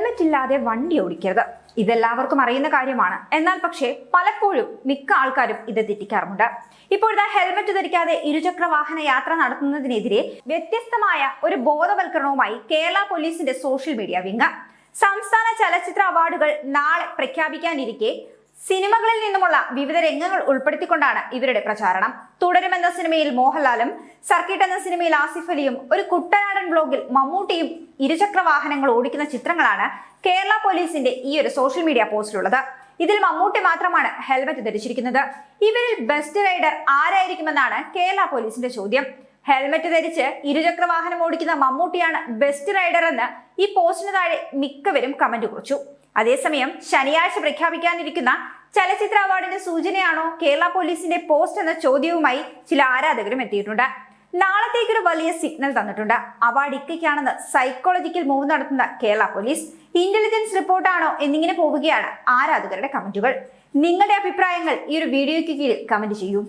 Helmet ഇല്ലാതെ വണ്ടി ഓടിക്കരുത്. ഇതെല്ലാവർക്കും അറിയുന്ന കാര്യമാണ്. എന്നാൽ പക്ഷേ പലപ്പോഴും മിക്ക ആൾക്കാരും ഇത് തെറ്റിക്കാറുമുണ്ട്. ഇപ്പോഴത്തെ ഹെൽമെറ്റ് ധരിക്കാതെ ഇരുചക്ര വാഹന യാത്ര നടത്തുന്നതിനെതിരെ വ്യത്യസ്തമായ ഒരു ബോധവൽക്കരണവുമായി കേരള പോലീസിന്റെ സോഷ്യൽ മീഡിയ വിങ്. സംസ്ഥാന ചലച്ചിത്ര അവാർഡുകൾ നാളെ പ്രഖ്യാപിക്കാനിരിക്കെ സിനിമകളിൽ നിന്നുമുള്ള വിവിധ രംഗങ്ങൾ ഉൾപ്പെടുത്തിക്കൊണ്ടാണ് ഇവരുടെ പ്രചാരണം. തുടരുമെന്ന സിനിമയിൽ മോഹൻലാലും, സർക്കിട്ട് എന്ന സിനിമയിൽ ആസിഫ് അലിയും, ഒരു കുട്ടനാടൻ ബ്ലോഗിൽ മമ്മൂട്ടിയും ഇരുചക്ര വാഹനങ്ങൾ ഓടിക്കുന്ന ചിത്രങ്ങളാണ് കേരള പോലീസിന്റെ ഈ ഒരു സോഷ്യൽ മീഡിയ പോസ്റ്റിലുള്ളത്. ഇതിൽ മമ്മൂട്ടി മാത്രമാണ് ഹെൽമെറ്റ് ധരിച്ചിരിക്കുന്നത്. ഇവരിൽ ബെസ്റ്റ് റൈഡർ ആരായിരിക്കുമെന്നാണ് കേരള പോലീസിന്റെ ചോദ്യം. ഹെൽമെറ്റ് ധരിച്ച് ഇരുചക്ര വാഹനം ഓടിക്കുന്ന മമ്മൂട്ടിയാണ് ബെസ്റ്റ് റൈഡർ എന്ന് ഈ പോസ്റ്റിന് താഴെ മിക്കവരും കമന്റ് കുറിച്ചു. അതേസമയം ശനിയാഴ്ച പ്രഖ്യാപിക്കാനിരിക്കുന്ന ചലച്ചിത്ര അവാർഡിന്റെ സൂചനയാണോ കേരള പോലീസിന്റെ പോസ്റ്റ് എന്ന ചോദ്യവുമായി ചില ആരാധകരും എത്തിയിട്ടുണ്ട്. നാളത്തേക്കൊരു വലിയ സിഗ്നൽ തന്നിട്ടുണ്ട്. അവാർഡ് ഇക്കയ്ക്കാണെന്ന് സൈക്കോളജിക്കൽ മൂവ് നടത്തുന്ന കേരള പോലീസ്. ഇന്റലിജൻസ് റിപ്പോർട്ടാണോ എന്നിങ്ങനെ പോവുകയാണ് ആരാധകരുടെ കമന്റുകൾ. നിങ്ങളുടെ അഭിപ്രായങ്ങൾ ഈ ഒരു വീഡിയോയ്ക്ക് കീഴിൽ കമന്റ് ചെയ്യൂ.